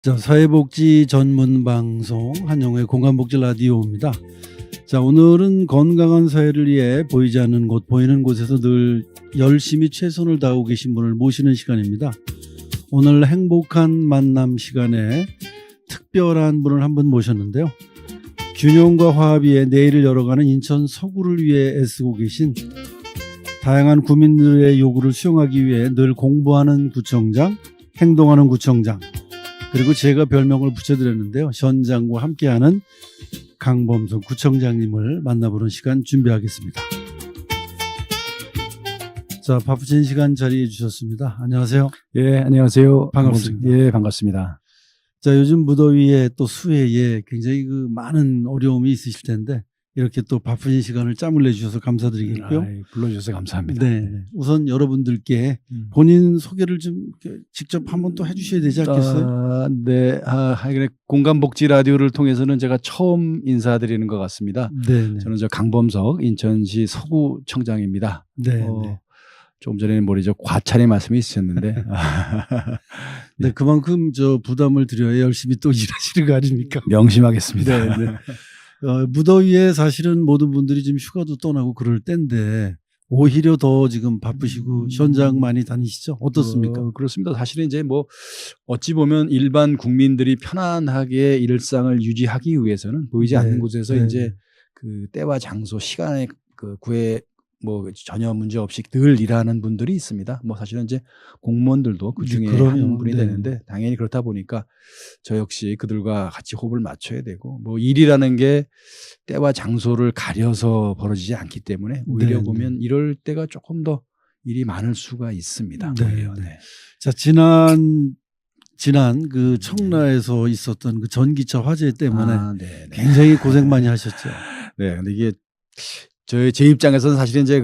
자, 사회복지 전문 방송 한영의 공간복지 라디오입니다. 자, 오늘은 건강한 사회를 위해 보이지 않는 곳, 보이는 곳에서 늘 열심히 최선을 다하고 계신 분을 모시는 시간입니다. 오늘 행복한 만남 시간에 특별한 분을 한 분 모셨는데요. 균형과 화합 위해 내일을 열어가는 인천 서구를 위해 애쓰고 계신 다양한 구민들의 요구를 수용하기 위해 늘 공부하는 구청장, 행동하는 구청장, 그리고 제가 별명을 붙여드렸는데요. 현장과 함께하는 강범석 구청장님을 만나보는 시간 준비하겠습니다. 자, 바쁘신 시간 자리해 주셨습니다. 안녕하세요. 예, 안녕하세요. 반갑습니다. 예, 반갑습니다. 자, 요즘 무더위에 또 수해에 굉장히 많은 어려움이 있으실 텐데 이렇게 또 바쁘신 시간을 짬을 내주셔서 감사드리겠고요. 불러주셔서 감사합니다. 네, 우선 여러분들께 본인 소개를 좀 직접 한번 또 해주셔야 되지 않겠어요? 네, 공간복지 라디오를 통해서는 제가 처음 인사드리는 것 같습니다. 네, 저는 강범석 인천시 서구청장입니다. 네. 조금 전에는 과찬의 말씀이 있으셨는데, 네, 그만큼 부담을 드려야 열심히 또 일하시는 거 아닙니까? 명심하겠습니다. 네, 네. 무더위에 사실은 모든 분들이 지금 휴가도 떠나고 그럴 때인데 오히려 더 지금 바쁘시고 현장 많이 다니시죠? 어떻습니까? 그렇습니다. 사실은 이제 어찌 보면 일반 국민들이 편안하게 일상을 유지하기 위해서는 보이지 않는 곳에서 이제 그 때와 장소, 시간에 구애 전혀 문제 없이 늘 일하는 분들이 있습니다. 사실은 이제 공무원들도 그 중에 한 분이 되는데 당연히 그렇다 보니까 저 역시 그들과 같이 호흡을 맞춰야 되고 일이라는 게 때와 장소를 가려서 벌어지지 않기 때문에 오히려 보면 이럴 때가 조금 더 일이 많을 수가 있습니다. 네. 자, 지난 그 청라에서 있었던 그 전기차 화재 때문에 굉장히 고생 많이 하셨죠. 네, 근데 이게 제 입장에서는 사실은 이제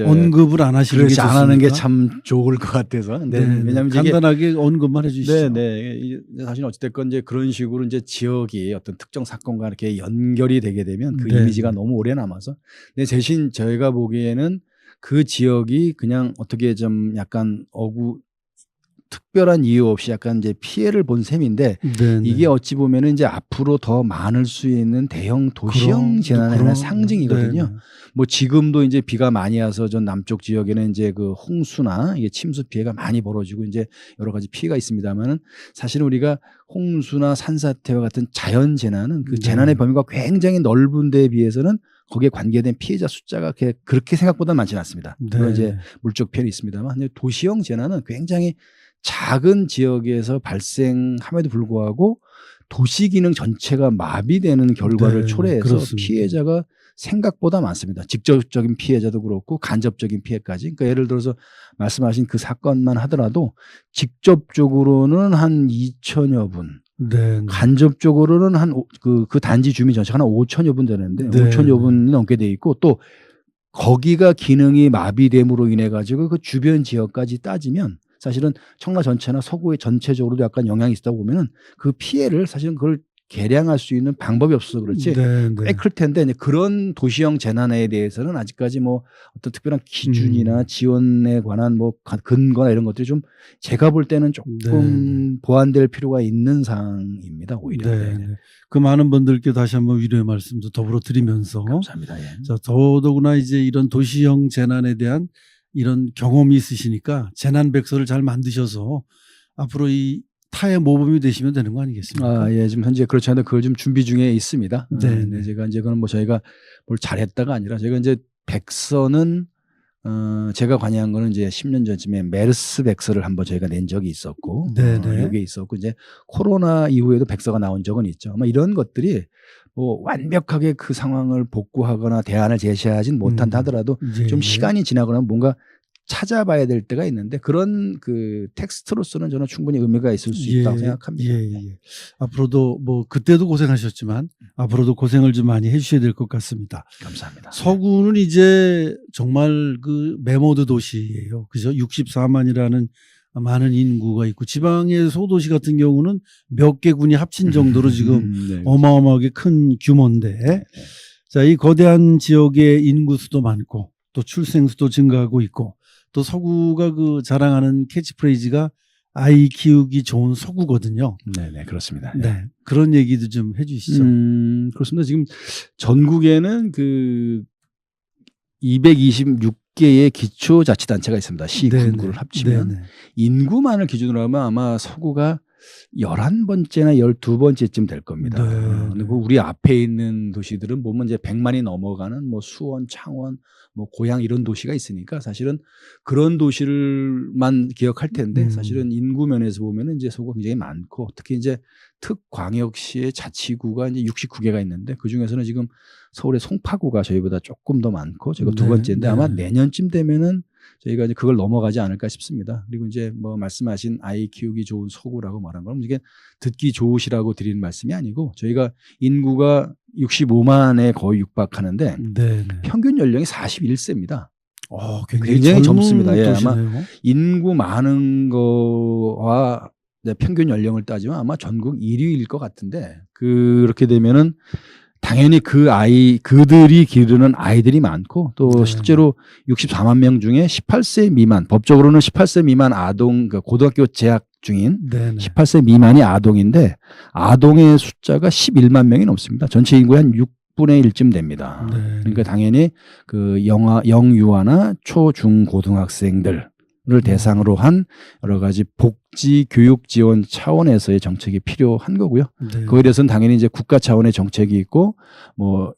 언급을 안 하시는 게 좋습니까? 안 하는 게 참 좋을 것 같아서. 네, 왜냐하면 간단하게 언급만 해주시죠. 네. 사실 어찌됐건 이제 그런 식으로 이제 지역이 어떤 특정 사건과 이렇게 연결이 되게 되면 그 이미지가 너무 오래 남아서. 근데 대신 저희가 보기에는 그 지역이 그냥 어떻게 좀 약간 특별한 이유 없이 약간 이제 피해를 본 셈인데 이게 어찌 보면은 이제 앞으로 더 많을 수 있는 대형 도시형 재난의 하나의 상징이거든요. 지금도 이제 비가 많이 와서 전 남쪽 지역에는 이제 그 홍수나 이게 침수 피해가 많이 벌어지고 이제 여러 가지 피해가 있습니다만은 사실은 우리가 홍수나 산사태와 같은 자연 재난은 그 재난의 범위가 굉장히 넓은 데에 비해서는 거기에 관계된 피해자 숫자가 그렇게 생각보다 많지는 않습니다. 물론 이제 물적 피해는 있습니다만 도시형 재난은 굉장히 작은 지역에서 발생함에도 불구하고 도시 기능 전체가 마비되는 결과를 초래해서 그렇습니다. 피해자가 생각보다 많습니다. 직접적인 피해자도 그렇고 간접적인 피해까지. 그러니까 예를 들어서 말씀하신 그 사건만 하더라도 직접적으로는 한 2천여 분, 간접적으로는 그 단지 주민 전체가 한 5천여 분 되는데 5천여 분이 넘게 돼 있고 또 거기가 기능이 마비됨으로 인해 가지고 그 주변 지역까지 따지면 사실은 청라 전체나 서구의 전체적으로도 약간 영향이 있다고 보면은 그 피해를 사실은 그걸 계량할 수 있는 방법이 없어서 그렇지 꽤 클 텐데 그런 도시형 재난에 대해서는 아직까지 어떤 특별한 기준이나 지원에 관한 근거나 이런 것들이 좀 제가 볼 때는 조금 보완될 필요가 있는 사항입니다. 오히려. 그 많은 분들께 다시 한번 위로의 말씀도 더불어 드리면서 감사합니다. 자, 더더구나 이제 이런 도시형 재난에 대한 이런 경험이 있으시니까 재난백서를 잘 만드셔서 앞으로 이 타의 모범이 되시면 되는 거 아니겠습니까? 예, 지금 현재 그렇지 않은데 그걸 좀 준비 중에 있습니다. 제가 이제 그건 저희가 뭘 잘했다가 아니라 제가 이제 백서는 제가 관여한 거는 이제 10년 전쯤에 메르스 백서를 한번 저희가 낸 적이 있었고, 이게 있었고 이제 코로나 이후에도 백서가 나온 적은 있죠. 아마 이런 것들이 완벽하게 그 상황을 복구하거나 대안을 제시하진 못한다 하더라도 좀 시간이 지나거나 뭔가 찾아봐야 될 때가 있는데 그런 그 텍스트로서는 저는 충분히 의미가 있을 수 있다고 생각합니다. 앞으로도 그때도 고생하셨지만 앞으로도 고생을 좀 많이 해주셔야 될 것 같습니다. 감사합니다. 서구는 이제 정말 그 메모드 도시예요. 그죠? 64만이라는 많은 인구가 있고 지방의 소도시 같은 경우는 몇 개 군이 합친 정도로 지금 어마어마하게 큰 규모인데 자, 이 거대한 지역의 인구 수도 많고 또 출생 수도 증가하고 있고 또 서구가 그 자랑하는 캐치프레이즈가 아이 키우기 좋은 서구거든요. 네네, 그렇습니다. 네. 그런 얘기도 좀 해주시죠. 그렇습니다. 지금 전국에는 그 226개의 기초자치단체가 있습니다. 시, 네네. 군구를 합치면. 네네. 인구만을 기준으로 하면 아마 서구가 11번째나 12번째쯤 될 겁니다. 네. 그리고 우리 앞에 있는 도시들은 보면 이제 100만이 넘어가는 뭐 수원, 창원, 뭐 고양 이런 도시가 있으니까 사실은 그런 도시를만 기억할 텐데 사실은 인구 면에서 보면은 이제 서구가 굉장히 많고 특히 이제 특광역시의 자치구가 이제 69개가 있는데 그 중에서는 지금 서울의 송파구가 저희보다 조금 더 많고 저희가 두 네, 번째인데 네. 아마 내년쯤 되면은 저희가 이제 그걸 넘어가지 않을까 싶습니다. 그리고 이제 뭐 말씀하신 아이 키우기 좋은 서구라고 말한 건 이게 듣기 좋으시라고 드리는 말씀이 아니고 저희가 인구가 65만에 거의 육박하는데 네네. 평균 연령이 41세입니다. 굉장히 굉장히 젊습니다. 예, 아마 도시네요. 인구 많은 거와 평균 연령을 따지면 아마 전국 1위일 것 같은데 그렇게 되면은 당연히 그들이 기르는 아이들이 많고 또 네. 실제로 64만 명 중에 18세 미만, 법적으로는 18세 미만 아동, 고등학교 재학 중인 네네. 18세 미만이 아동인데 아동의 숫자가 11만 명이 넘습니다. 전체 인구의 한 6분의 1쯤 됩니다. 네. 그러니까 당연히 그 영유아나 초, 중, 고등학생들 을 대상으로 한 여러 가지 복지 교육 지원 차원에서의 정책이 필요한 거고요. 네. 그거에 대해서는 당연히 이제 국가 차원의 정책이 있고 뭐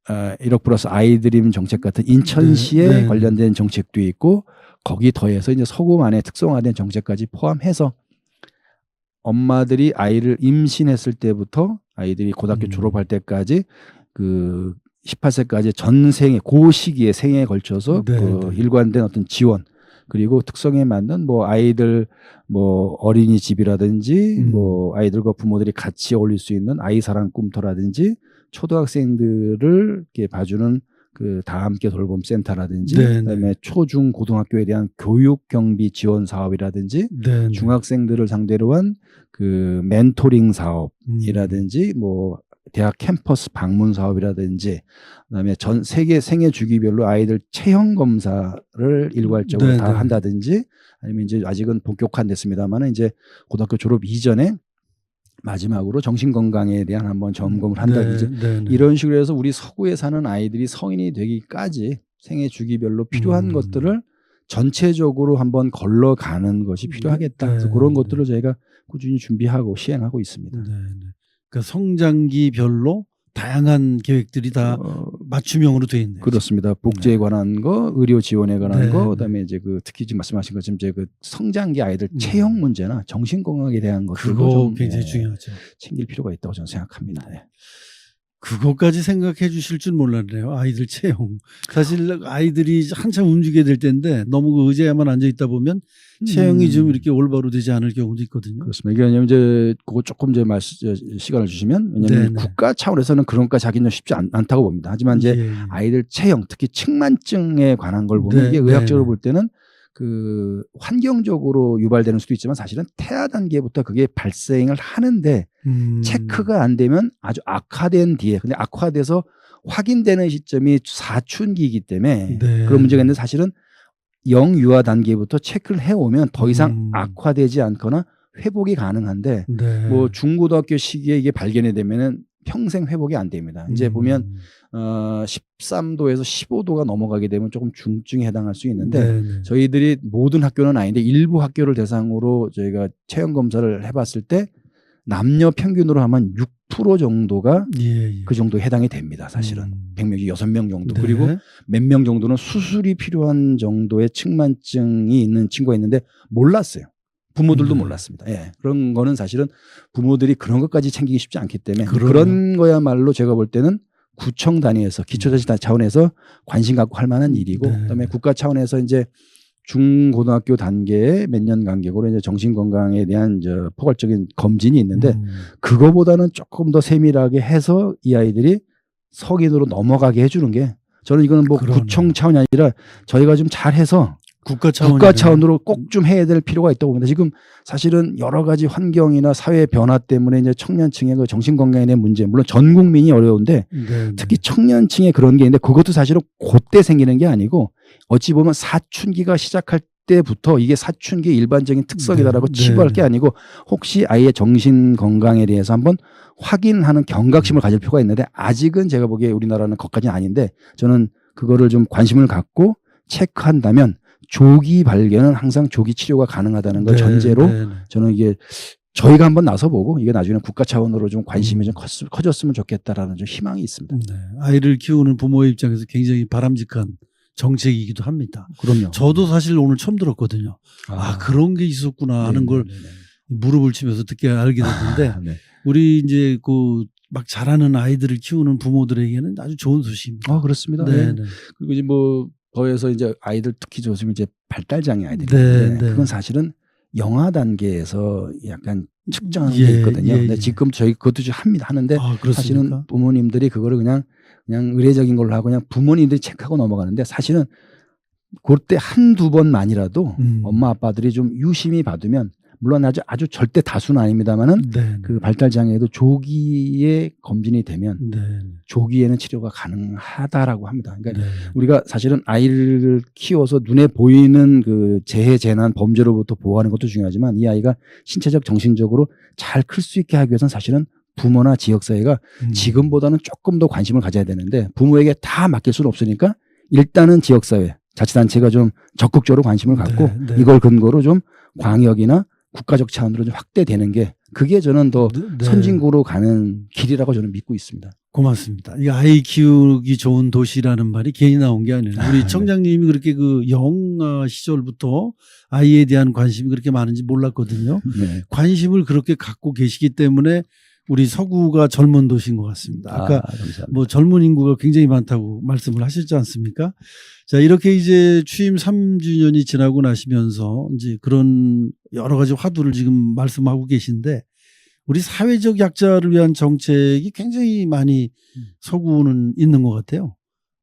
1억 플러스 아이드림 정책 같은 인천시에 네. 네. 관련된 정책도 있고 거기 더해서 이제 서구만의 특성화된 정책까지 포함해서 엄마들이 아이를 임신했을 때부터 아이들이 고등학교 졸업할 때까지 그 18세까지 전 생애 그 시기에 생애에 걸쳐서 네. 그 일관된 어떤 지원 그리고 특성에 맞는 뭐 아이들 뭐 어린이집이라든지 뭐 아이들과 부모들이 같이 어울릴 수 있는 아이 사랑 꿈터라든지 초등학생들을 이렇게 봐주는 그 다 함께 돌봄 센터라든지 네네. 그다음에 초중 고등학교에 대한 교육 경비 지원 사업이라든지 네네. 중학생들을 상대로 한 그 멘토링 사업이라든지 뭐 대학 캠퍼스 방문 사업이라든지 그다음에 전 세계 생애 주기별로 아이들 체형 검사를 일괄적으로 다 네네. 한다든지 아니면 이제 아직은 본격화 안 됐습니다만은 이제 고등학교 졸업 이전에 마지막으로 정신 건강에 대한 한번 점검을 한다든지 네네. 이런 식으로 해서 우리 서구에 사는 아이들이 성인이 되기까지 생애 주기별로 필요한 것들을 전체적으로 한번 걸러가는 것이 필요하겠다. 그래서 네. 그런 것들을 저희가 꾸준히 준비하고 시행하고 있습니다. 네네. 그러니까 성장기별로 다양한 계획들이 다 맞춤형으로 되어 있네요. 그렇습니다. 복지에 관한 거, 의료 지원에 관한 네. 거, 그다음에 이제 그 특히 지금 말씀하신 것처럼 이제 그 성장기 아이들 체형 문제나 정신 건강에 대한 것들도 그거 좀 굉장히 중요하죠. 챙길 필요가 있다고 저는 생각합니다. 네. 그것까지 생각해 주실 줄 몰랐네요. 아이들 체형. 사실 아이들이 한참 움직여야 될 때인데 너무 그 의자에만 앉아 있다 보면 체형이 좀 이렇게 올바로 되지 않을 경우도 있거든요. 그렇습니다. 이게 왜냐면 이제 그거 조금 이제 시간을 주시면 왜냐하면 네네. 국가 차원에서는 그런 것까지 하기는 쉽지 않다고 봅니다. 하지만 이제 예. 아이들 체형, 특히 측만증에 관한 걸 보면 네, 이게 의학적으로 네. 볼 때는 그 환경적으로 유발되는 수도 있지만 사실은 태아 단계부터 그게 발생을 하는데 체크가 안 되면 아주 악화된 뒤에 근데 악화돼서 확인되는 시점이 사춘기이기 때문에 네. 그런 문제가 있는데 사실은 영유아 단계부터 체크를 해오면 더 이상 악화되지 않거나 회복이 가능한데 네. 뭐 중고등학교 시기에 이게 발견이 되면은 평생 회복이 안 됩니다. 이제 보면 13도에서 15도가 넘어가게 되면 조금 중증에 해당할 수 있는데 네네. 저희들이 모든 학교는 아닌데 일부 학교를 대상으로 저희가 체형 검사를 해봤을 때 남녀 평균으로 하면 6% 정도가 예. 그 정도에 해당이 됩니다. 사실은 100명이 6명 정도 네. 그리고 몇 명 정도는 수술이 필요한 정도의 측만증이 있는 친구가 있는데 몰랐어요. 부모들도 몰랐습니다. 예. 그런 거는 사실은 부모들이 그런 것까지 챙기기 쉽지 않기 때문에 그런 거야말로 제가 볼 때는 구청 단위에서 기초자치 차원에서 관심 갖고 할 만한 일이고 네. 그다음에 국가 차원에서 이제 중고등학교 단계에 몇 년 간격으로 이제 정신 건강에 대한 이제 포괄적인 검진이 있는데 그거보다는 조금 더 세밀하게 해서 이 아이들이 성인으로 넘어가게 해주는 게 저는 이거는 뭐 그러네. 구청 차원이 아니라 저희가 좀 잘해서 국가 차원으로 꼭 좀 해야 될 필요가 있다고 봅니다. 지금 사실은 여러 가지 환경이나 사회 변화 때문에 이제 청년층의 그 정신 건강에 대한 문제, 물론 전 국민이 어려운데 네. 특히 청년층에 그런 게 있는데 그것도 사실은 그때 생기는 게 아니고 어찌 보면 사춘기가 시작할 때부터 이게 사춘기 일반적인 특성이다라고 네. 치부할 네. 게 아니고 혹시 아이의 정신 건강에 대해서 한번 확인하는 경각심을 가질 필요가 있는데 아직은 제가 보기에 우리나라는 거기까지는 아닌데 저는 그거를 좀 관심을 갖고 체크한다면 조기 발견은 항상 조기 치료가 가능하다는 걸 네. 전제로 네. 네. 저는 이게 저희가 한번 나서보고 이게 나중에 국가 차원으로 좀 관심이 좀 커졌으면 좋겠다라는 좀 희망이 있습니다. 네. 아이를 키우는 부모의 입장에서 굉장히 바람직한 정책이기도 합니다. 그럼요. 저도 사실 오늘 처음 들었거든요. 그런 게 있었구나 하는 걸 무릎을 치면서 듣게 알게 됐는데 네. 우리 이제 그 막 자라는 아이들을 키우는 부모들에게는 아주 좋은 소식입니다. 그렇습니다. 네. 네. 네. 그리고 이제 뭐 더해서 이제 아이들 특히 요즘 이제 발달장애 아이들이 네, 있는데 네. 그건 사실은 영아 단계에서 약간 측정하는 예, 게 있거든요. 예, 근데 예. 지금 저희 그것도 좀 합니다. 하는데 그렇습니까? 사실은 부모님들이 그거를 그냥 의례적인 걸로 하고 그냥 부모님들이 체크하고 넘어가는데 사실은 그때 한두 번만이라도 엄마 아빠들이 좀 유심히 봐두면 물론 아주 절대 다수는 아닙니다만은 네. 그 발달 장애도 조기에 검진이 되면 네. 조기에는 치료가 가능하다라고 합니다. 그러니까 네. 우리가 사실은 아이를 키워서 눈에 보이는 그 재해 재난 범죄로부터 보호하는 것도 중요하지만 이 아이가 신체적 정신적으로 잘 클 수 있게 하기 위해서는 사실은 부모나 지역사회가 지금보다는 조금 더 관심을 가져야 되는데 부모에게 다 맡길 수는 없으니까 일단은 지역사회 자치단체가 좀 적극적으로 관심을 갖고 네. 이걸 근거로 좀 광역이나 국가적 차원으로 좀 확대되는 게 그게 저는 더 네. 선진국으로 가는 길이라고 저는 믿고 있습니다. 고맙습니다. 이 아이 키우기 좋은 도시라는 말이 괜히 나온 게 아니에요. 우리 청장님이 그렇게 그 영아 시절부터 아이에 대한 관심이 그렇게 많은지 몰랐거든요. 네. 관심을 그렇게 갖고 계시기 때문에 우리 서구가 젊은 도시인 것 같습니다. 아까 감사합니다. 뭐 젊은 인구가 굉장히 많다고 말씀을 하셨지 않습니까? 자, 이렇게 이제 취임 3주년이 지나고 나시면서 이제 그런 여러 가지 화두를 지금 말씀하고 계신데 우리 사회적 약자를 위한 정책이 굉장히 많이 서구는 있는 것 같아요.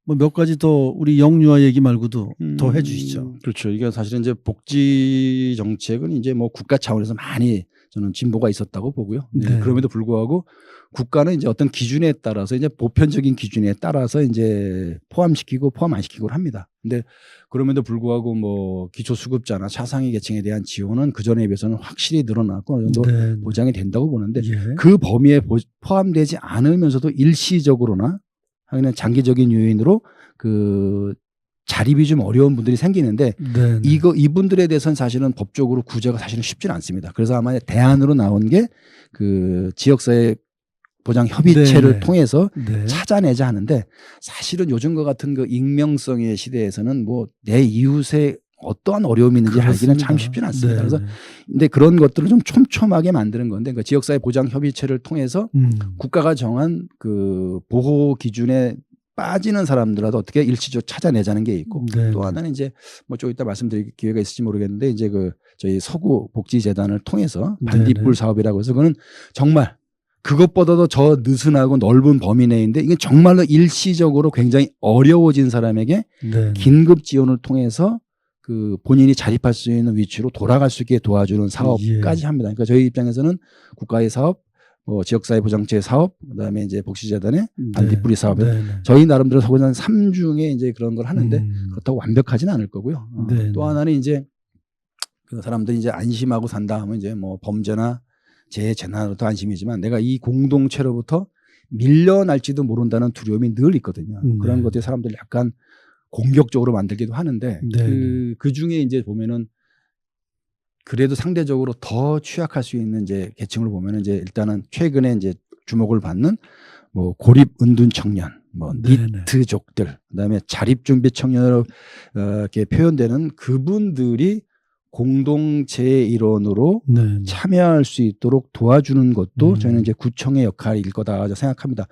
뭐 몇 가지 더 우리 영유아 얘기 말고도 더 해주시죠. 그렇죠. 이게 사실은 이제 복지 정책은 이제 뭐 국가 차원에서 많이 저는 진보가 있었다고 보고요. 네. 그럼에도 불구하고 국가는 이제 어떤 기준에 따라서 이제 보편적인 기준에 따라서 이제 포함시키고 포함 안 시키고 합니다. 근데 그럼에도 불구하고 뭐 기초수급자나 차상위 계층에 대한 지원은 그 전에 비해서는 확실히 늘어났고 어느 정도 네. 보장이 된다고 보는데 예. 그 범위에 포함되지 않으면서도 일시적으로나 아니면 장기적인 요인으로 그 자립이 좀 어려운 분들이 생기는데 네. 이분들에 대해서는 사실은 법적으로 구제가 사실은 쉽지는 않습니다. 그래서 아마 대안으로 나온 게 그 지역사회 보장 협의체를 네. 통해서 네. 찾아내자 하는데 사실은 요즘과 같은 그 익명성의 시대에서는 뭐 내 이웃의 어떠한 어려움이 있는지 알기는 참 쉽지는 않습니다. 네. 그래서 근데 그런 것들을 좀 촘촘하게 만드는 건데 그 지역사회 보장 협의체를 통해서 국가가 정한 그 보호 기준에 빠지는 사람들라도 어떻게 일시적으로 찾아내자는 게 있고 네. 또 하나는 이제 뭐 좀 이따 말씀드릴 기회가 있을지 모르겠는데 이제 그 저희 서구 복지재단을 통해서 반딧불 사업이라고 해서 그거는 정말 그것보다도 저 느슨하고 넓은 범위 내인데 이건 정말로 일시적으로 굉장히 어려워진 사람에게 네. 긴급 지원을 통해서 그 본인이 자립할 수 있는 위치로 돌아갈 수 있게 도와주는 사업까지 합니다. 그러니까 저희 입장에서는 국가의 사업, 지역사회 보장체 사업, 그다음에 이제 복지재단의 반딧불이 사업. 저희 나름대로 서구는 3중에 이제 그런 걸 하는데 그렇다고 완벽하지는 않을 거고요. 또 하나는 이제 그 사람들이 이제 안심하고 산다 하면 이제 뭐 범죄나 재해 재난으로도 안심이지만 내가 이 공동체로부터 밀려날지도 모른다는 두려움이 늘 있거든요. 그런 것들이 사람들 약간 공격적으로 만들기도 하는데 그 중에 이제 보면은 그래도 상대적으로 더 취약할 수 있는 이제 계층을 보면은 이제 일단은 최근에 이제 주목을 받는 뭐 고립 은둔 청년, 뭐 니트족들, 그다음에 자립 준비 청년으로 이렇게 표현되는 그분들이 공동체의 일원으로 참여할 수 있도록 도와주는 것도 저희는 이제 구청의 역할일 거다 생각합니다.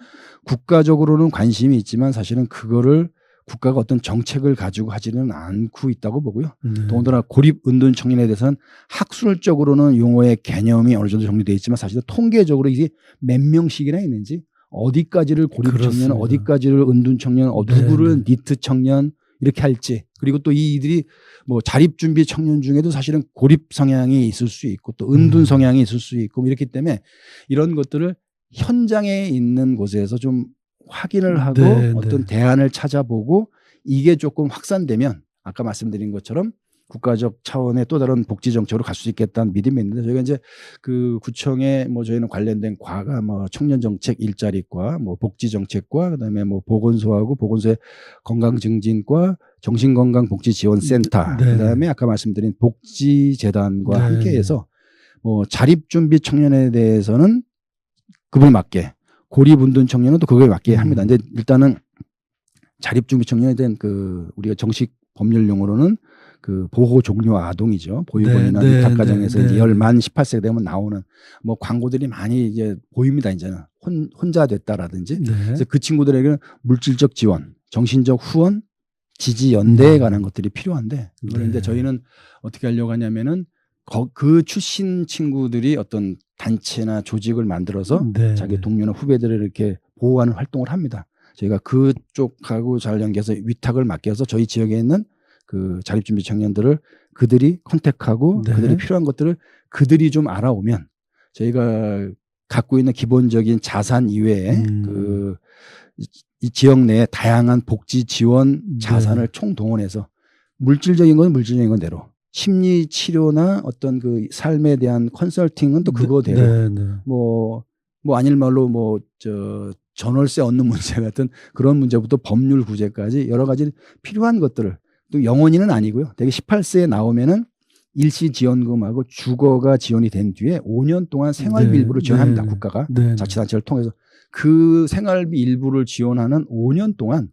국가적으로는 관심이 있지만 사실은 그거를 국가가 어떤 정책을 가지고 하지는 않고 있다고 보고요. 더군다나 고립 은둔 청년에 대해서는 학술적으로는 용어의 개념이 어느 정도 정리되어 있지만 사실은 통계적으로 이게 몇 명씩이나 있는지 어디까지를 고립 청년, 어디까지를 은둔 청년, 누구를 니트 청년 이렇게 할지 그리고 또 이들이 뭐 자립 준비 청년 중에도 사실은 고립 성향이 있을 수 있고 또 은둔 성향이 있을 수 있고 뭐 이렇기 때문에 이런 것들을 현장에 있는 곳에서 좀 확인을 하고 어떤 대안을 찾아보고 이게 조금 확산되면 아까 말씀드린 것처럼 국가적 차원의 또 다른 복지 정책으로 갈 수 있겠다는 믿음이 있는데 저희가 이제 그 구청에 뭐 저희는 관련된 과가 뭐 청년 정책 일자리과 뭐 복지 정책과 그다음에 뭐 보건소하고 보건소의 건강 증진과 정신건강복지지원센터 네. 그다음에 아까 말씀드린 복지재단과 네. 함께해서 뭐 자립준비 청년에 대해서는 그거에 맞게 고립운둔 청년은 또 그거에 맞게 합니다. 이제 일단은 자립준비 청년에 대한 그 우리가 정식 법률 용어로는 그 보호 종료 아동이죠. 보육원이나 네, 위탁가정에서 네, 이제 네. 만 18세 되면 나오는 뭐 광고들이 많이 이제 보입니다. 이제는 혼자 됐다라든지. 네. 그래서 그 친구들에게는 물질적 지원, 정신적 후원, 지지 연대에 관한 것들이 필요한데 그런데 네. 저희는 어떻게 하려고 하냐면은 그 출신 친구들이 어떤 단체나 조직을 만들어서 네. 자기 동료나 후배들을 이렇게 보호하는 활동을 합니다. 저희가 그쪽하고 잘 연계해서 위탁을 맡겨서 저희 지역에 있는 그 자립준비 청년들을 그들이 컨택하고 네. 그들이 필요한 것들을 그들이 좀 알아오면 저희가 갖고 있는 기본적인 자산 이외에 이 지역 내에 다양한 복지 지원 자산을 총동원해서 물질적인 건 물질적인 건 대로 심리 치료나 어떤 그 삶에 대한 컨설팅은 또 그거대로 네, 네. 뭐 아닐 말로 전월세 얻는 문제 같은 그런 문제부터 법률 구제까지 여러 가지 필요한 것들을 또 영원히는 아니고요. 대개 18세에 나오면은 일시지원금하고 주거가 지원이 된 뒤에 5년 동안 생활비 네, 일부를 지원합니다. 네, 국가가 네, 자치단체를 통해서 그 생활비 일부를 지원하는 5년 동안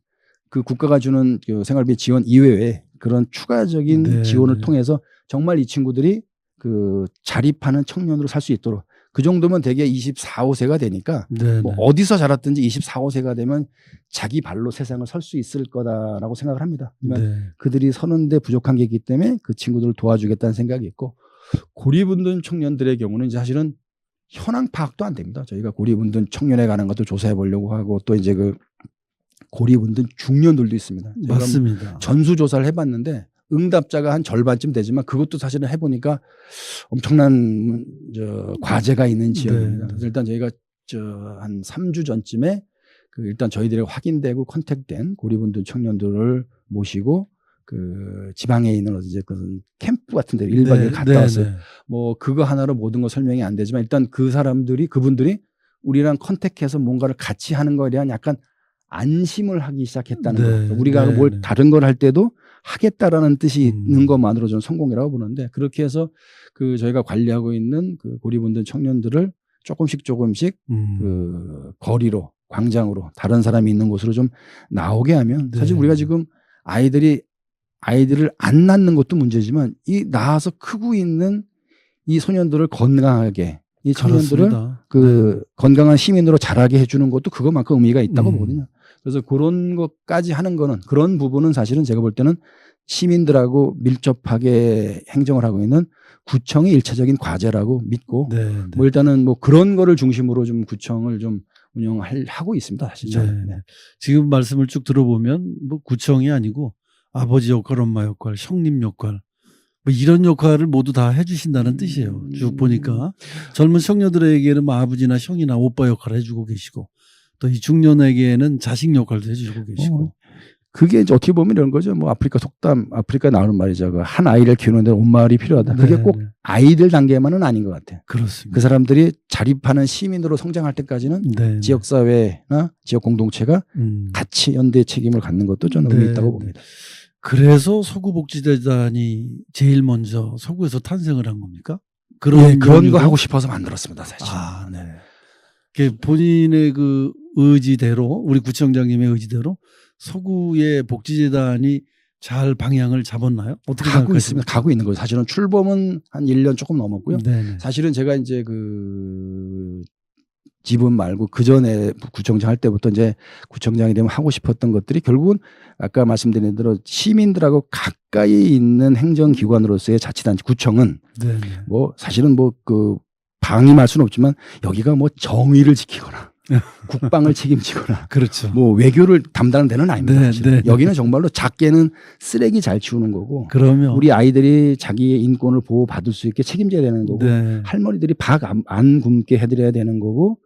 그 국가가 주는 그 생활비 지원 이외에 그런 추가적인 네, 지원을 네. 통해서 정말 이 친구들이 그 자립하는 청년으로 살 수 있도록 그 정도면 대개 24, 5세가 되니까 네, 뭐 네. 어디서 자랐든지 24, 5세가 되면 자기 발로 세상을 설 수 있을 거다라고 생각을 합니다. 하지만 네. 그들이 서는데 부족한 게 있기 때문에 그 친구들을 도와주겠다는 생각이 있고 고립운둔 청년들의 경우는 이제 사실은 현황 파악도 안 됩니다. 저희가 고립운둔 청년에 관한 것도 조사해 보려고 하고 또 이제 그 고립운둔 중년들도 있습니다. 저희가 맞습니다. 전수조사를 해봤는데 응답자가 한 절반쯤 되지만 그것도 사실은 해보니까 엄청난 과제가 있는 지역입니다. 네. 그래서 일단 저희가 한 3주 전쯤에 그 일단 저희들이 확인되고 컨택된 고립운둔 청년들을 모시고 그 지방에 있는 어디 그 캠프 같은 데 1박 2일 갔다 왔어요. 네. 뭐 그거 하나로 모든 거 설명이 안 되지만 일단 그분들이 우리랑 컨택해서 뭔가를 같이 하는 거에 대한 약간 안심을 하기 시작했다는 네, 거. 그러니까 우리가 네, 뭘 네. 다른 걸 할 때도 하겠다라는 뜻이 있는 것만으로 저는 성공이라고 보는데 그렇게 해서 그 저희가 관리하고 있는 그 고립운둔 청년들을 조금씩 그 거리로 광장으로 다른 사람이 있는 곳으로 좀 나오게 하면 사실 네. 우리가 지금 아이들을 안 낳는 것도 문제지만 이 낳아서 크고 있는 이 소년들을 건강하게 이 청년들을 그렇습니다. 그 건강한 시민으로 자라게 해주는 것도 그것만큼 의미가 있다고 음. 보거든요. 그래서 그런 것까지 하는 거는 그런 부분은 사실은 제가 볼 때는 시민들하고 밀접하게 행정을 하고 있는 구청의 일차적인 과제라고 믿고 네, 네. 뭐 일단은 뭐 그런 거를 중심으로 좀 구청을 좀 운영하고 있습니다. 사실 저는. 네. 지금 말씀을 쭉 들어보면 뭐 구청이 아니고 아버지 역할, 엄마 역할, 형님 역할 뭐 이런 역할을 모두 다 해주신다는 뜻이에요. 쭉 보니까 젊은 청년들에게는 뭐 아버지나 형이나 오빠 역할을 해주고 계시고 또 이 중년에게는 자식 역할도 해주고 계시고. 그게 이제 어떻게 보면 이런 거죠. 뭐 아프리카 속담, 아프리카 나오는 말이죠. 그 한 아이를 키우는 데 온 마을이 필요하다. 그게 네, 꼭 네. 아이들 단계만은 아닌 것 같아요. 그렇습니다. 그 사람들이 자립하는 시민으로 성장할 때까지는 네, 지역사회나 지역 공동체가 같이 연대 책임을 갖는 것도 저는 의미 네, 있다고 네. 봅니다. 그래서 서구복지재단이 제일 먼저 서구에서 탄생을 한 겁니까? 그런 거 이유로? 하고 싶어서 만들었습니다. 사실. 아, 네. 본인의 그 의지대로 우리 구청장님의 의지대로 서구의 복지재단이 잘 방향을 잡았나요? 어떻게 가고 생각하십니까? 있습니다. 가고 있는 거예요. 사실은 출범은 한 1년 조금 넘었고요. 네네. 사실은 제가 이제 그 지분 말고 그 전에 구청장 할 때부터 이제 구청장이 되면 하고 싶었던 것들이 결국은 아까 말씀드린 대로 시민들하고 가까이 있는 행정기관으로서의 자치단체 구청은 네네. 뭐 사실은 뭐 그 방임할 수는 없지만 여기가 뭐 정의를 지키거나 국방을 책임지거나 그렇죠. 뭐 외교를 담당하는 데는 아닙니다. 네, 사실은. 네. 여기는 정말로 작게는 쓰레기 잘 치우는 거고 그러면 우리 아이들이 자기의 인권을 보호받을 수 있게 책임져야 되는 거고 네. 할머니들이 밥 안 굶게 해드려야 되는 거고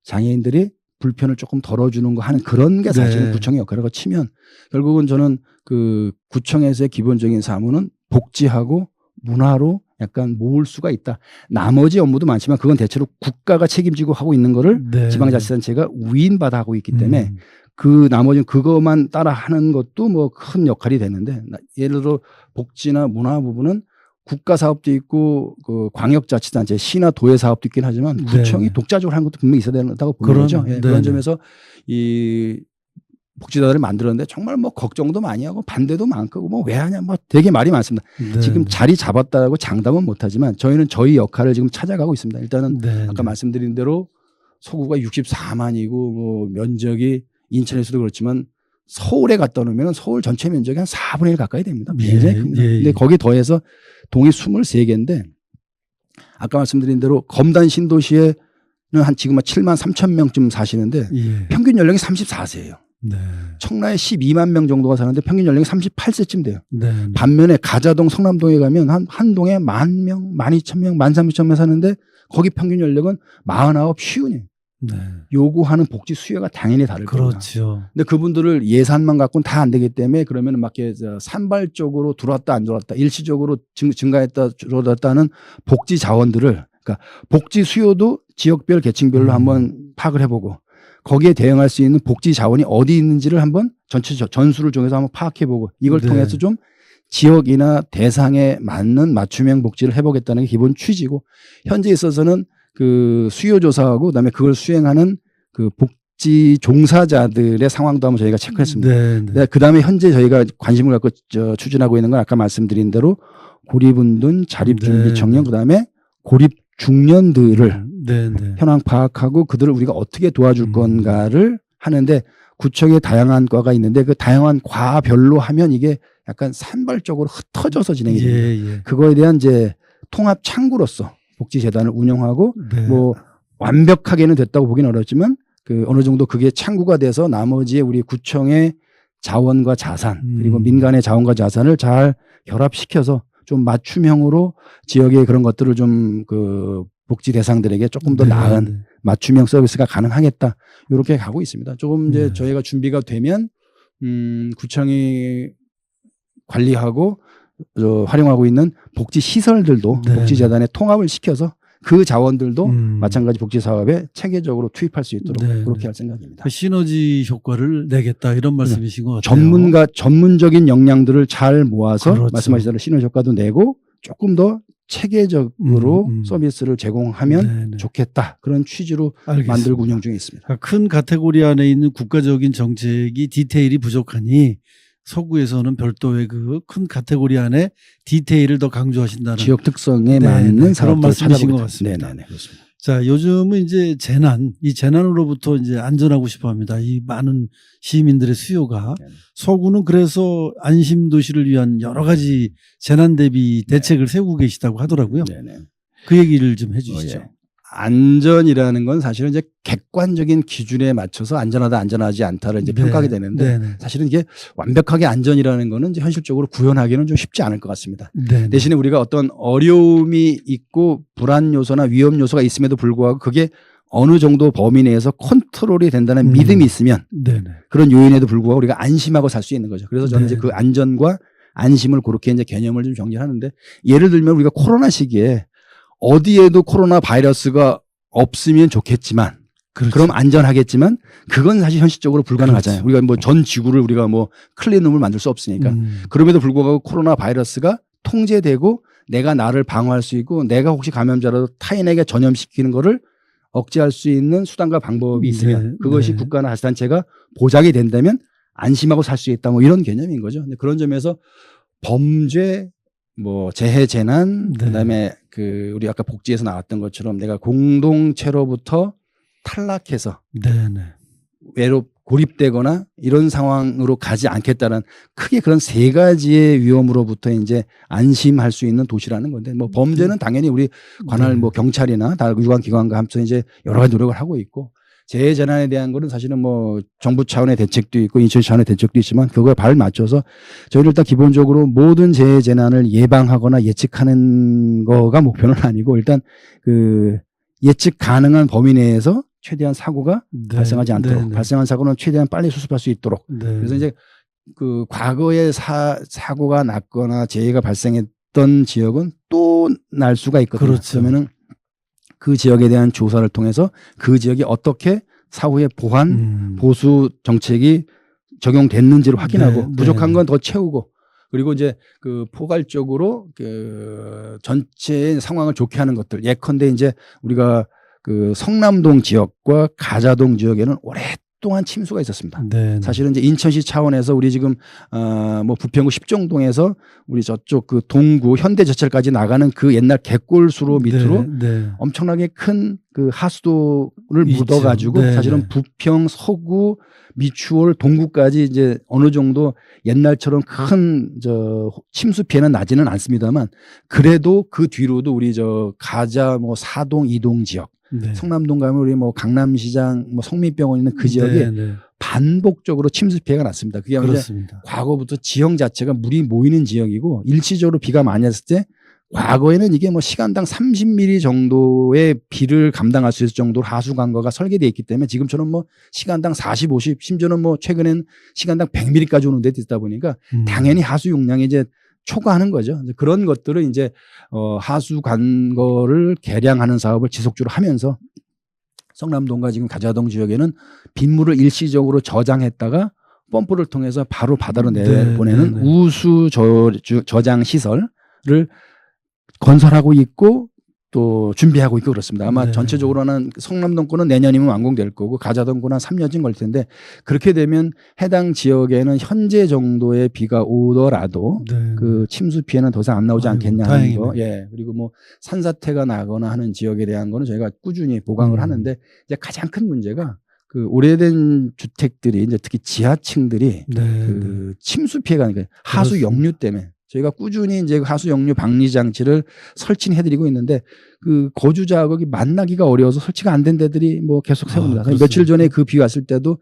장애인들이 불편을 조금 덜어주는 거 하는 그런 게 사실은 네. 구청의 역할이라고 치면 결국은 저는 그 구청에서의 기본적인 사무는 복지하고 문화로 약간 모을 수가 있다. 나머지 업무도 많지만 그건 대체로 국가가 책임지고 하고 있는 거를 네. 지방자치단체가 위임받아 하고 있기 때문에 그 나머지는 그것만 따라 하는 것도 뭐 큰 역할이 되는데 예를 들어 복지나 문화 부분은 국가 사업도 있고 그 광역자치단체 시나 도의 사업도 있긴 하지만 구청이 네. 독자적으로 하는 것도 분명히 있어야 된다고 보는 그런, 거죠. 예, 네. 그런 점에서 이 복지단을 만들었는데 정말 뭐 걱정도 많이 하고 반대도 많고 뭐 왜 하냐 뭐 되게 말이 많습니다. 네. 지금 자리 잡았다고 장담은 못하지만 저희는 저희 역할을 지금 찾아가고 있습니다. 일단은 네. 아까 말씀드린 대로 서구가 64만이고 뭐 면적이 인천에서도 그렇지만 서울에 갖다 놓으면 서울 전체 면적이 한 4분의 1 가까이 됩니다. 굉장히 큽니다. 근데 거기에 더해서 동이 23개인데 아까 말씀드린 대로 검단 신도시에는 한 지금 한 7만 3천 명쯤 사시는데 예. 평균 연령이 34세예요. 네. 청라에 12만 명 정도가 사는데 평균 연령이 38세쯤 돼요. 네. 반면에 가자동 성남동에 가면 한 동에 10,000명, 12,000명, 13,000명 사는데 거기 평균 연령은 49, 50이에요. 네. 요구하는 복지 수요가 당연히 다를 거예요. 그렇죠. 근데 그분들을 예산만 갖고는 다 안 되기 때문에 그러면 막 이렇게 산발적으로 들어왔다 안 들어왔다 일시적으로 증가했다 줄어들었다는 복지 자원들을 그러니까 복지 수요도 지역별 계층별로 한번 파악을 해보고 거기에 대응할 수 있는 복지 자원이 어디 있는지를 한번 전체 전수를 통해서 한번 파악해보고 이걸 네. 통해서 좀 지역이나 대상에 맞는 맞춤형 복지를 해보겠다는 게 기본 취지고 현재 있어서는 그 수요 조사하고 그다음에 그걸 수행하는 그 복지 종사자들의 상황도 한번 저희가 체크했습니다. 네. 네. 그다음에 현재 저희가 관심을 갖고 추진하고 있는 건 아까 말씀드린 대로 고립운둔, 자립준비 네. 청년 그다음에 고립 중년들을 네. 네. 현황 파악하고 그들을 우리가 어떻게 도와줄 건가를 하는데 구청에 다양한 과가 있는데 그 다양한 과별로 하면 이게 약간 산발적으로 흩어져서 진행이 됩니다. 예. 그거에 대한 이제 통합 창구로서 복지재단을 운영하고 네. 뭐 완벽하게는 됐다고 보기는 어렵지만 그 어느 정도 그게 창구가 돼서 나머지의 우리 구청의 자원과 자산 그리고 민간의 자원과 자산을 잘 결합시켜서 좀 맞춤형으로 지역의 그런 것들을 좀 그 복지 대상들에게 조금 더 네. 나은 네. 맞춤형 서비스가 가능하겠다. 이렇게 가고 있습니다. 조금 이제 네. 저희가 준비가 되면 구청이 관리하고 활용하고 있는 복지 시설들도 네. 복지재단에 통합을 시켜서 그 자원들도 마찬가지 마찬가지 복지 사업에 체계적으로 투입할 수 있도록 네. 그렇게 할 생각입니다. 그 시너지 효과를 내겠다 이런 말씀이신 것 같아요. 전문적인 역량들을 잘 모아서 그렇죠. 말씀하신 대로 시너지 효과도 내고 조금 더 체계적으로 서비스를 제공하면 네, 네. 좋겠다. 그런 취지로 알겠습니다. 만들고 운영 중에 있습니다. 그러니까 큰 카테고리 안에 있는 국가적인 정책이 디테일이 부족하니 서구에서는 별도의 그 큰 카테고리 안에 디테일을 더 강조하신다는 지역 특성에 네, 맞는 그런 사업들을 말씀이신 것 찾아보겠다. 같습니다. 네네 그렇습니다. 자, 요즘은 이제 이 재난으로부터 이제 안전하고 싶어 합니다. 이 많은 시민들의 수요가. 네네. 서구는 그래서 안심 도시를 위한 여러 가지 재난 대비 대책을 세우고 계시다고 하더라고요. 네네. 그 얘기를 좀 해 주시죠. 예. 안전이라는 건 사실은 이제 객관적인 기준에 맞춰서 안전하다 안전하지 않다를 이제 네. 평가하게 되는데 네네. 사실은 이게 완벽하게 안전이라는 거는 이제 현실적으로 구현하기는 좀 쉽지 않을 것 같습니다. 네. 대신에 우리가 어떤 어려움이 있고 불안 요소나 위험 요소가 있음에도 불구하고 그게 어느 정도 범위 내에서 컨트롤이 된다는 믿음이 있으면 네네. 그런 요인에도 불구하고 우리가 안심하고 살 수 있는 거죠. 그래서 저는 네. 이제 그 안전과 안심을 그렇게 이제 개념을 좀 정리하는데 예를 들면 우리가 코로나 시기에 어디에도 코로나 바이러스가 없으면 좋겠지만 그렇죠. 그럼 안전하겠지만 그건 사실 현실적으로 불가능하잖아요. 그렇죠. 우리가 뭐 전 지구를 우리가 뭐 클린룸을 만들 수 없으니까. 그럼에도 불구하고 코로나 바이러스가 통제되고 내가 나를 방어할 수 있고 내가 혹시 감염자라도 타인에게 전염시키는 거를 억제할 수 있는 수단과 방법이 있으면 네, 그것이 네. 국가나 자치단체가 보장이 된다면 안심하고 살 수 있다 뭐 이런 개념인 거죠. 근데 그런 점에서 범죄 뭐 재해 재난 네. 그다음에 그 우리 아까 복지에서 나왔던 것처럼 내가 공동체로부터 탈락해서 네네. 고립되거나 이런 상황으로 가지 않겠다는 크게 그런 세 가지의 위험으로부터 이제 안심할 수 있는 도시라는 건데 뭐 범죄는 당연히 우리 관할 뭐 경찰이나 다 유관 기관과 함께 이제 여러 가지 노력을 하고 있고 재해 재난에 대한 거는 사실은 뭐 정부 차원의 대책도 있고 인천 차원의 대책도 있지만 그거에 발 맞춰서 저희는 일단 기본적으로 모든 재해 재난을 예방하거나 예측하는 거가 목표는 아니고 일단 그 예측 가능한 범위 내에서 최대한 사고가 네. 발생하지 않도록 네네. 발생한 사고는 최대한 빨리 수습할 수 있도록 네. 그래서 이제 그 과거에 사고가 났거나 재해가 발생했던 지역은 또 날 수가 있거든요. 그렇죠. 그러면은 그 지역에 대한 조사를 통해서 그 지역이 어떻게 사후에 보완 보수 정책이 적용됐는지를 확인하고 네, 부족한 네. 건 더 채우고 그리고 이제 그 포괄적으로 그 전체의 상황을 좋게 하는 것들 예컨대 이제 우리가 그 성남동 지역과 가자동 지역에는 오랫동안 침수가 있었습니다. 네. 사실은 이제 인천시 차원에서 우리 지금 뭐 부평구 십정동에서 우리 저쪽 그 동구 현대제철까지 나가는 그 옛날 갯골수로 밑으로 네. 엄청나게 큰 그 하수도를 있죠. 묻어가지고 네, 사실은 네. 부평, 서구, 미추홀, 동구까지 이제 어느 정도 옛날처럼 큰 저 침수 피해는 나지는 않습니다만 그래도 그 뒤로도 우리 저 가자 뭐 사동, 이동 지역, 네. 성남동 가면 우리 뭐 강남시장, 뭐 성민병원 있는 그 지역에 네. 반복적으로 침수 피해가 났습니다. 그게 이제 그렇습니다. 과거부터 지형 자체가 물이 모이는 지역이고 일시적으로 비가 많이 왔을 때 과거에는 이게 뭐 시간당 30mm 정도의 비를 감당할 수 있을 정도로 하수 관거가 설계되어 있기 때문에 지금처럼 뭐 시간당 40, 50 심지어는 뭐 최근엔 시간당 100mm까지 오는 데 있다 보니까 당연히 하수 용량이 이제 초과하는 거죠. 이제 그런 것들을 이제 하수 관거를 개량하는 사업을 지속적으로 하면서 성남동과 지금 가자동 지역에는 빗물을 일시적으로 저장했다가 펌프를 통해서 바로 바다로 내보내는 우수 저장 시설을 건설하고 있고 또 준비하고 있고 그렇습니다. 아마 네. 전체적으로는 성남동권은 내년이면 완공될 거고 가자동권은 3년쯤 걸릴 텐데 그렇게 되면 해당 지역에는 현재 정도의 비가 오더라도 네. 그 침수 피해는 더 이상 안 나오지 아이고, 않겠냐 하는 거. 다행이네. 예. 그리고 뭐 산사태가 나거나 하는 지역에 대한 거는 저희가 꾸준히 보강을 하는데 이제 가장 큰 문제가 그 오래된 주택들이 이제 특히 지하층들이 네. 그 침수 피해가 나니까 하수 그렇습니다. 역류 때문에 저희가 꾸준히 이제 하수 역류 방지 장치를 설치해 드리고 있는데 그 거주 자격이 만나기가 어려워서 설치가 안 된 데들이 뭐 계속 세웁니다. 그렇습니다. 며칠 전에 그 비 왔을 때도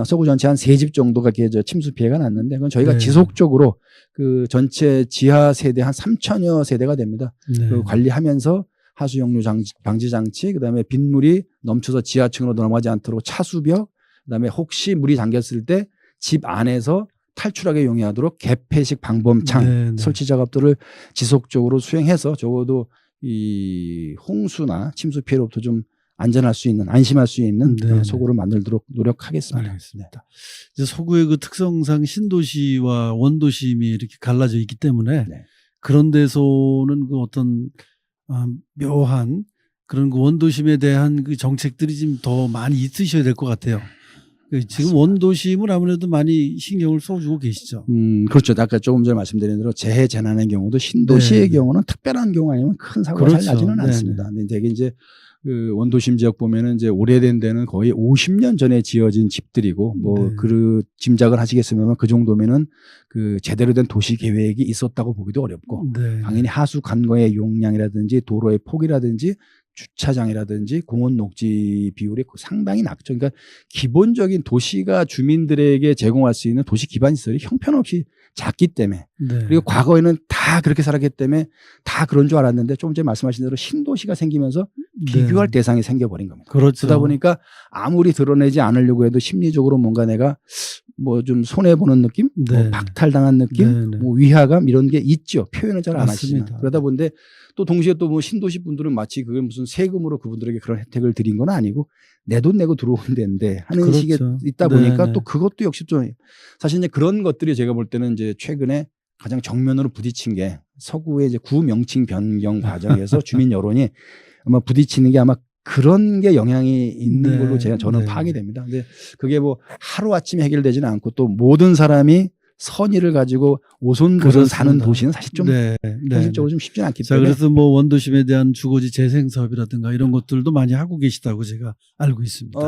서구 전체 한 3집 정도가 이렇게 저 침수 피해가 났는데 그건 저희가 네. 지속적으로 그 전체 지하 세대 한 3천여 세대가 됩니다. 네. 그 관리하면서 하수 역류 방지 장치, 그다음에 빗물이 넘쳐서 지하층으로 넘어가지 않도록 차수벽, 그다음에 혹시 물이 잠겼을 때 집 안에서 탈출하게 용이하도록 개폐식 방범창 네. 설치 작업들을 지속적으로 수행해서 적어도 이 홍수나 침수 피해로부터 좀 안전할 수 있는 안심할 수 있는 네. 소구를 만들도록 노력하겠습니다. 알겠습니다. 이제 서구의 그 특성상 신도시와 원도심이 이렇게 갈라져 있기 때문에 네. 그런 데서는 그 어떤 묘한 그런 그 원도심에 대한 그 정책들이 좀 더 많이 있으셔야 될 것 같아요. 지금 맞습니다. 원도심을 아무래도 많이 신경을 써주고 계시죠. 그렇죠. 아까 조금 전에 말씀드린 대로 재해 재난의 경우도 신도시의 네. 경우는 특별한 경우 아니면 큰 사고가 그렇죠. 잘 나지는 네. 않습니다. 근데 되게 이제 그 원도심 지역 보면은 이제 오래된 데는 거의 50년 전에 지어진 집들이고 뭐 네. 그 짐작을 하시겠으면 그 정도면은 그 제대로 된 도시 계획이 있었다고 보기도 어렵고 네. 당연히 하수 관거의 용량이라든지 도로의 폭이라든지 주차장이라든지 공원 녹지 비율이 상당히 낮죠. 그러니까 기본적인 도시가 주민들에게 제공할 수 있는 도시 기반 시설이 형편없이 작기 때문에 네. 그리고 과거에는 다 그렇게 살았기 때문에 다 그런 줄 알았는데 조금 전에 말씀하신 대로 신도시가 생기면서 비교할 대상이 생겨버린 겁니다. 그렇죠. 그러다 보니까 아무리 드러내지 않으려고 해도 심리적으로 뭔가 내가 뭐 좀 손해보는 느낌, 네. 뭐 박탈당한 느낌, 네. 뭐 위화감 이런 게 있죠. 표현을 잘 안 하시지만. 맞습니다. 그러다 보는데 또 동시에 또 뭐 신도시 분들은 마치 그게 무슨 세금으로 그분들에게 그런 혜택을 드린 건 아니고 내 돈 내고 들어오는 데인데 하는 그렇죠. 식에 있다 보니까 네. 또 그것도 역시 좀 사실 이제 그런 것들이 제가 볼 때는 이제 최근에 가장 정면으로 부딪힌 게 서구의 이제 구 명칭 변경 과정에서 주민 여론이 아마 부딪히는 게 아마 그런 게 영향이 있는 네. 걸로 저는 네. 파악이 됩니다. 근데 그게 뭐 하루아침에 해결되지는 않고 또 모든 사람이 선의를 가지고 오손도손 사는 그렇습니다. 도시는 사실 좀 네. 현실적으로 좀 쉽지는 않기 자, 때문에 그래서 뭐 원도심에 대한 주거지 재생 사업이라든가 이런 것들도 많이 하고 계시다고 제가 알고 있습니다.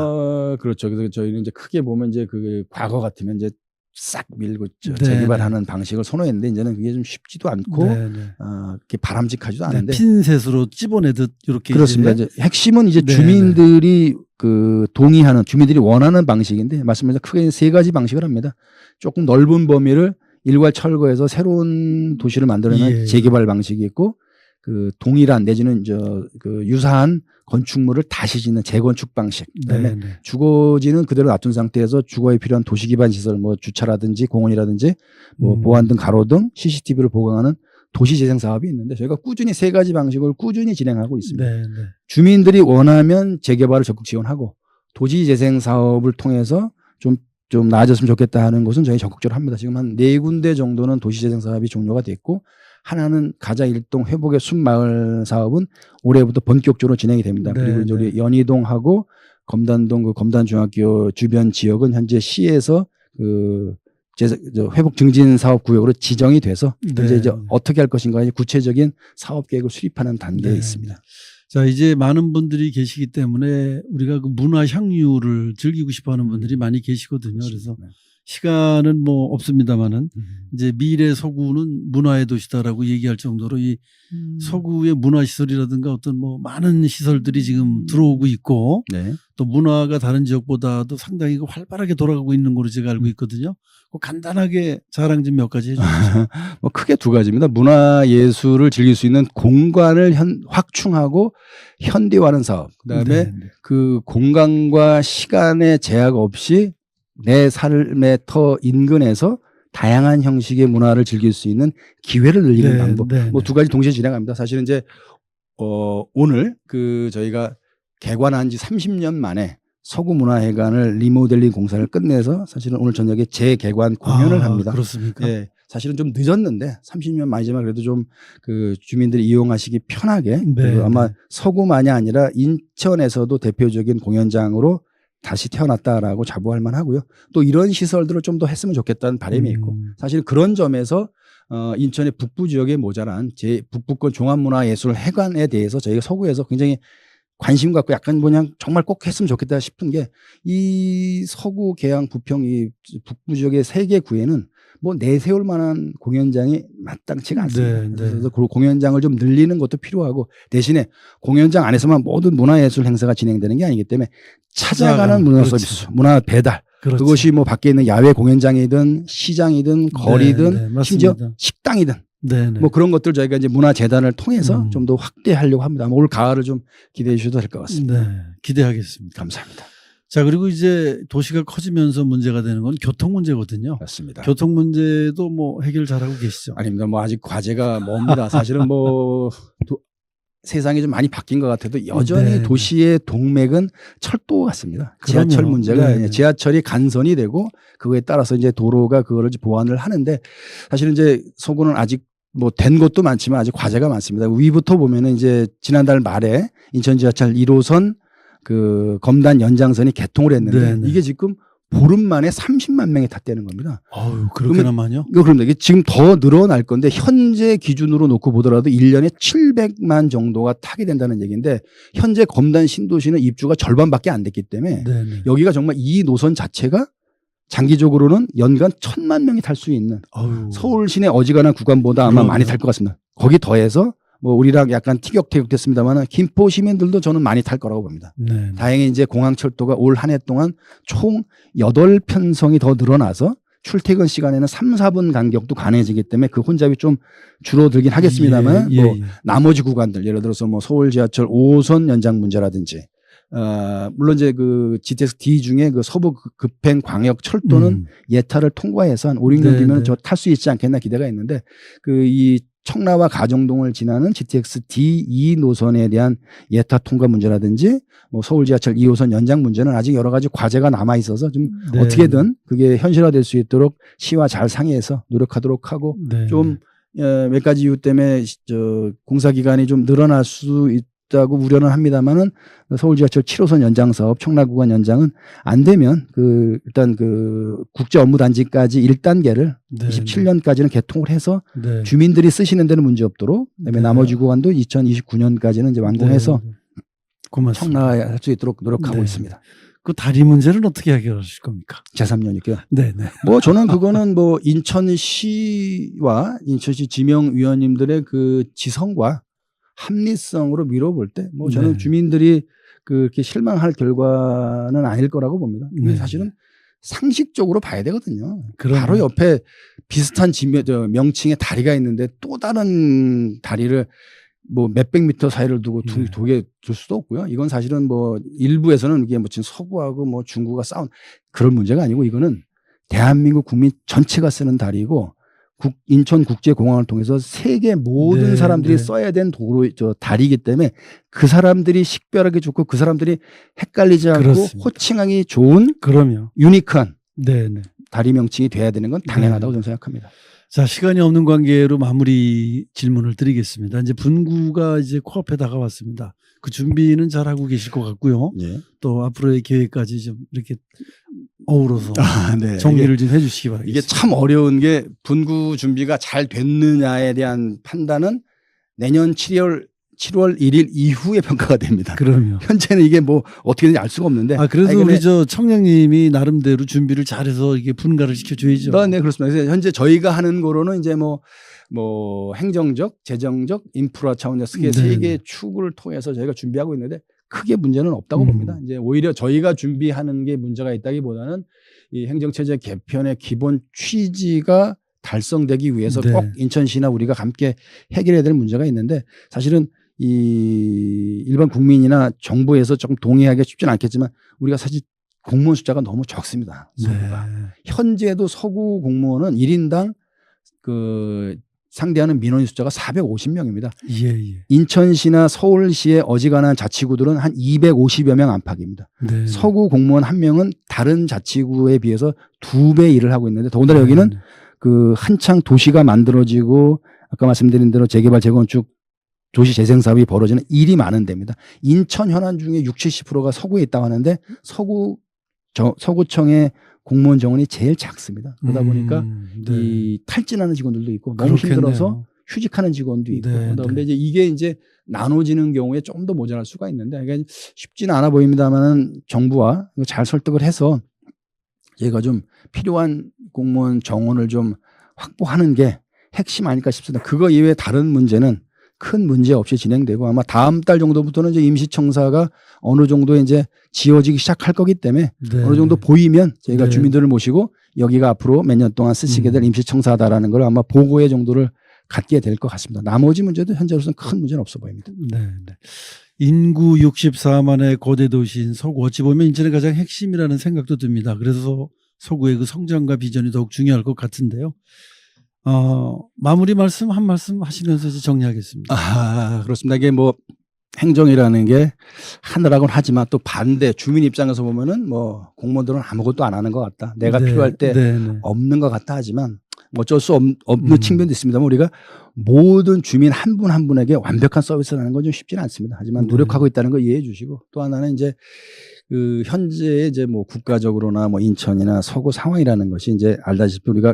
그렇죠. 그래서 저희는 이제 크게 보면 이제 그 과거 같으면 이제 싹 밀고 네, 재개발하는 방식을 선호했는데 이제는 그게 좀 쉽지도 않고 네. 그렇게 바람직하지도 네, 않은데 핀셋으로 찝어내듯 이렇게 그렇습니다. 이제 이제 핵심은 이제 네, 주민들이 그 동의하는 주민들이 원하는 방식인데 말씀드린 크게 세 가지 방식을 합니다. 조금 넓은 범위를 일괄 철거해서 새로운 도시를 만들어내는 예. 재개발 방식이 있고 그 동일한 내지는 그 유사한 건축물을 다시 짓는 재건축 방식. 그다음에 네, 네. 주거지는 그대로 놔둔 상태에서 주거에 필요한 도시 기반 시설, 뭐 주차라든지 공원이라든지 뭐 보안등, 가로등, CCTV를 보강하는 도시 재생 사업이 있는데 저희가 꾸준히 세 가지 방식을 꾸준히 진행하고 있습니다. 네, 네. 주민들이 원하면 재개발을 적극 지원하고 도시 재생 사업을 통해서 좀 나아졌으면 좋겠다 하는 것은 저희 적극적으로 합니다. 지금 한 4군데 정도는 도시 재생 사업이 종료가 됐고 하나는 가자 일동 회복의 숲마을 사업은 올해부터 본격적으로 진행이 됩니다. 네, 그리고 이제 네. 우리 연희동하고 검단동 그 검단중학교 주변 지역은 현재 시에서 그 회복 증진 사업 구역으로 지정이 돼서 네. 이제 어떻게 할 것인가 구체적인 사업 계획을 수립하는 단계에 네. 있습니다. 자, 이제 많은 분들이 계시기 때문에 우리가 그 문화 향유를 즐기고 싶어 하는 분들이 많이 계시거든요. 그래서 시간은 뭐 없습니다만은 이제 미래 서구는 문화의 도시다라고 얘기할 정도로 이 서구의 문화시설이라든가 어떤 뭐 많은 시설들이 지금 들어오고 있고 네. 또 문화가 다른 지역보다도 상당히 활발하게 돌아가고 있는 걸로 제가 알고 있거든요. 그 간단하게 자랑 좀 몇 가지 해주시죠. 뭐 크게 두 가지입니다. 문화 예술을 즐길 수 있는 공간을 확충하고 현대화하는 사업. 그다음에 네, 네. 그 공간과 시간의 제약 없이 내 삶의 터 인근에서 다양한 형식의 문화를 즐길 수 있는 기회를 늘리는 네, 방법. 네, 뭐 네. 두 가지 동시에 진행합니다. 사실은 이제 오늘 그 저희가 개관한 지 30년 만에 서구문화회관을 리모델링 공사를 끝내서 사실은 오늘 저녁에 재개관 공연을 합니다. 그렇습니까? 예, 사실은 좀 늦었는데 30년 만이지만 그래도 좀 그 주민들이 이용하시기 편하게 네, 그 아마 네. 서구만이 아니라 인천에서도 대표적인 공연장으로 다시 태어났다라고 자부할 만하고요. 또 이런 시설들을 좀 더 했으면 좋겠다는 바람이 있고 사실 그런 점에서 인천의 북부 지역에 모자란 북부권 종합문화예술회관에 대해서 저희가 서구에서 굉장히 관심 갖고 약간 그냥 정말 꼭 했으면 좋겠다 싶은 게 이 서구 계양 부평 이 북부 지역의 3개 구에는 뭐 내세울 만한 공연장이 마땅치가 않습니다. 네, 네. 그래서 그 공연장을 좀 늘리는 것도 필요하고 대신에 공연장 안에서만 모든 문화예술 행사가 진행되는 게 아니기 때문에 찾아가는 문화 그렇죠. 서비스, 문화 배달 그렇죠. 그것이 뭐 밖에 있는 야외 공연장이든 시장이든 거리든 네, 네, 심지어 맞습니다. 식당이든 네, 네. 뭐 그런 것들 저희가 이제 문화재단을 통해서 좀 음. 더 확대하려고 합니다. 올 가을을 좀 기대해 주셔도 될 것 같습니다. 네, 기대하겠습니다. 감사합니다. 자, 그리고 이제 도시가 커지면서 문제가 되는 건 교통 문제거든요. 맞습니다. 교통 문제도 뭐 해결 잘하고 계시죠? 아닙니다. 뭐 아직 과제가 멉니다. 사실은 뭐 세상이 좀 많이 바뀐 것 같아도 여전히 네. 도시의 동맥은 철도 같습니다. 그럼요. 지하철 문제가 네, 네. 지하철이 간선이 되고 그거에 따라서 이제 도로가 그거를 보완을 하는데 사실은 이제 서구는 아직 뭐 된 것도 많지만 아직 과제가 많습니다. 위부터 보면은 이제 지난달 말에 인천 지하철 1호선 그 검단 연장선이 개통을 했는데 네, 네. 이게 지금 보름 만에 30만 명이 탔다는 겁니다. 아유, 그렇게나 많이요? 그런데 이게 지금 더 늘어날 건데 현재 기준으로 놓고 보더라도 1년에 700만 정도가 타게 된다는 얘기인데 현재 검단 신도시는 입주가 절반밖에 안 됐기 때문에 네, 네. 여기가 정말 이 노선 자체가 장기적으로는 연간 1,000만 명이 탈 수 있는 아유. 서울 시내 어지간한 구간보다 아마 그럼요. 많이 탈 것 같습니다. 거기 더해서 뭐 우리랑 약간 티격태격 됐습니다만 김포 시민들도 저는 많이 탈 거라고 봅니다. 네. 다행히 이제 공항철도가 올 한 해 동안 총 8편성이 더 늘어나서 출퇴근 시간에는 3, 4분 간격도 가능해지기 때문에 그 혼잡이 좀 줄어들긴 하겠습니다만 예, 예, 뭐 예. 나머지 구간들 예를 들어서 뭐 서울 지하철 5호선 연장 문제라든지 물론 이제 그 GTX D 중에 그 서부 급행 광역 철도는 예타를 통과해서 한 5, 6년 네, 뒤면 네. 저 탈 수 있지 않겠나 기대가 있는데 그 이 청라와 가정동을 지나는 GTX D2 노선에 대한 예타 통과 문제라든지 뭐 서울 지하철 2호선 연장 문제는 아직 여러 가지 과제가 남아 있어서 좀 네. 어떻게든 그게 현실화될 수 있도록 시와 잘 상의해서 노력하도록 하고 네. 좀 몇 가지 이유 때문에 공사 기간이 좀 늘어날 수 있다고 우려는 합니다만은 서울 지하철 7호선 연장 사업 청라 구간 연장은 안 되면 그 일단 그 국제 업무 단지까지 1단계를 네. 27년까지는 개통을 해서 네. 주민들이 쓰시는 데는 문제 없도록 그다음에 네. 나머지 구간도 2029년까지는 이제 완공해서 네. 고맙습니다. 청라할 수 있도록 노력하고 네. 있습니다. 그 다리 문제는 어떻게 해결하실 겁니까? 제3년이고요. 네, 네. 뭐 저는 그거는 뭐 인천시와 인천시 지명위원님들의 그 지성과 합리성으로 미뤄볼 때 뭐 저는 네. 주민들이 그렇게 실망할 결과는 아닐 거라고 봅니다. 근데 네. 사실은 상식적으로 봐야 되거든요. 그럼요. 바로 옆에 비슷한 명칭의 다리가 있는데 또 다른 다리를 뭐 몇백 미터 사이를 두고 네. 두 개 둘 수도 없고요. 이건 사실은 뭐 일부에서는 이게 뭐 지금 서구하고 뭐 중국과 싸운 그런 문제가 아니고 이거는 대한민국 국민 전체가 쓰는 다리고 인천국제공항을 통해서 세계 모든 네, 사람들이 네. 써야 되는 다리이기 때문에 그 사람들이 식별하기 좋고 그 사람들이 헷갈리지 않고 그렇습니다. 호칭하기 좋은 그럼요. 유니크한 네, 네. 다리 명칭이 돼야 되는 건 당연하다고 네. 저는 생각합니다. 자, 시간이 없는 관계로 마무리 질문을 드리겠습니다. 이제 분구가 이제 코앞에 다가왔습니다. 그 준비는 잘 하고 계실 것 같고요. 예. 또 앞으로의 계획까지 좀 이렇게 어우러서 네. 정리를 좀 해주시기 바라겠습니다. 이게 참 어려운 게 분구 준비가 잘 됐느냐에 대한 판단은 내년 7월 1일 이후에 평가가 됩니다. 그럼요. 현재는 이게 뭐 어떻게 되는지 알 수가 없는데. 아, 그래서 아니, 근데 우리 저 청량님이 나름대로 준비를 잘해서 이게 분가를 시켜줘야죠. 네, 그렇습니다. 그래서 현재 저희가 하는 거로는 이제 뭐 행정적, 재정적, 인프라 차원에서 네. 세 개의 축을 통해서 저희가 준비하고 있는데 크게 문제는 없다고 봅니다. 이제 오히려 저희가 준비하는 게 문제가 있다기보다는 이 행정체제 개편의 기본 취지가 달성되기 위해서 네. 꼭 인천시나 우리가 함께 해결해야 될 문제가 있는데 사실은 이 일반 국민이나 정부에서 조금 동의하기가 쉽지는 않겠지만 우리가 사실 공무원 숫자가 너무 적습니다. 서구가. 네. 현재도 서구 공무원은 1인당 그 상대하는 민원인 숫자가 450명입니다. 예, 예. 인천시나 서울시의 어지간한 자치구들은 한 250여 명 안팎입니다. 네. 서구 공무원 한 명은 다른 자치구에 비해서 2배 일을 하고 있는데 더군다나 네. 여기는 그 한창 도시가 만들어지고 아까 말씀드린 대로 재개발 재건축 도시 재생 사업이 벌어지는 일이 많은 데입니다. 인천 현안 중에 60~70%가 서구에 있다고 하는데 서구청의 공무원 정원이 제일 작습니다. 그러다 보니까 네. 이 탈진하는 직원들도 있고 너무 그렇겠네요. 힘들어서 휴직하는 직원도 있고 네, 그런데 네. 이제 이게 이제 나눠지는 경우에 좀 더 모자랄 수가 있는데 그러니까 쉽지는 않아 보입니다만은 정부와 이거 잘 설득을 해서 저희가 좀 필요한 공무원 정원을 좀 확보하는 게 핵심 아닐까 싶습니다. 그거 이외에 다른 문제는 큰 문제 없이 진행되고 아마 다음 달 정도부터는 이제 임시청사가 어느 정도 이제 지어지기 시작할 거기 때문에 네. 어느 정도 보이면 저희가 네. 주민들을 모시고 여기가 앞으로 몇 년 동안 쓰시게 될 임시청사다라는 걸 아마 보고의 정도를 갖게 될 것 같습니다. 나머지 문제도 현재로서는 큰 문제는 없어 보입니다. 네, 네. 인구 64만의 거대 도시인 서구 어찌 보면 인천의 가장 핵심이라는 생각도 듭니다. 그래서 서구의 그 성장과 비전이 더욱 중요할 것 같은데요. 마무리 말씀 한 말씀 하시면서 이제 정리하겠습니다. 그렇습니다. 이게 뭐 행정이라는 게 하느라고는 하지만 또 반대 주민 입장에서 보면은 뭐 공무원들은 아무것도 안 하는 것 같다. 내가 네, 필요할 때 네, 네. 없는 것 같다 하지만 뭐 어쩔 수 없는 측면도 있습니다만 우리가 모든 주민 한 분 한 분에게 완벽한 서비스를 하는 건 좀 쉽지는 않습니다. 하지만 네. 노력하고 있다는 거 이해해 주시고 또 하나는 이제 그 현재 이제 뭐 국가적으로나 뭐 인천이나 서구 상황이라는 것이 이제 알다시피 우리가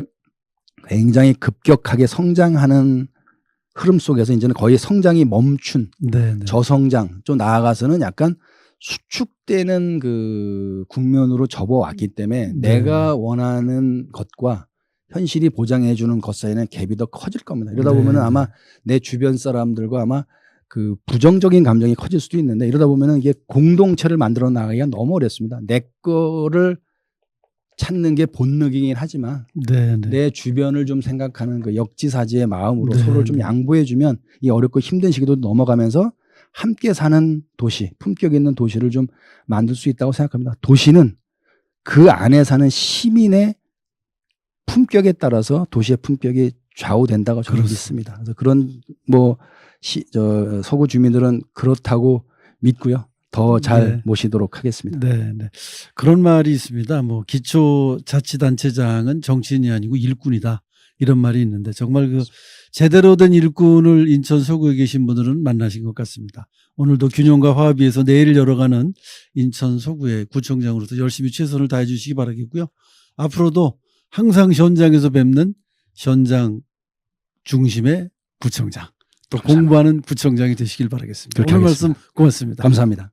굉장히 급격하게 성장하는 흐름 속에서 이제는 거의 성장이 멈춘 네, 네. 저성장 좀 나아가서는 약간 수축되는 그 국면으로 접어왔기 때문에 네. 내가 원하는 것과 현실이 보장해 주는 것 사이는 갭이 더 커질 겁니다. 이러다 네. 보면은 아마 내 주변 사람들과 아마 그 부정적인 감정이 커질 수도 있는데 이러다 보면은 이게 공동체를 만들어 나가기가 너무 어렵습니다. 내 거를 찾는 게 본능이긴 하지만 네, 네. 내 주변을 좀 생각하는 그 역지사지의 마음으로 네, 서로를 좀 네. 양보해 주면 이 어렵고 힘든 시기도 넘어가면서 함께 사는 도시, 품격 있는 도시를 좀 만들 수 있다고 생각합니다. 도시는 그 안에 사는 시민의 품격에 따라서 도시의 품격이 좌우된다고 저는 그렇습니다. 믿습니다. 그래서 그런 뭐 서구 주민들은 그렇다고 믿고요. 더 잘 네. 모시도록 하겠습니다. 네, 네. 그런 말이 있습니다. 뭐 기초자치단체장은 정치인이 아니고 일꾼이다. 이런 말이 있는데 정말 그 제대로 된 일꾼을 인천 서구에 계신 분들은 만나신 것 같습니다. 오늘도 균형과 화합 위해서 내일을 열어가는 인천 서구의 구청장으로서 열심히 최선을 다해 주시기 바라겠고요. 앞으로도 항상 현장에서 뵙는 현장 중심의 구청장, 또 감사합니다. 공부하는 구청장이 되시길 바라겠습니다. 그렇게 오늘 하겠습니다. 말씀 고맙습니다. 감사합니다.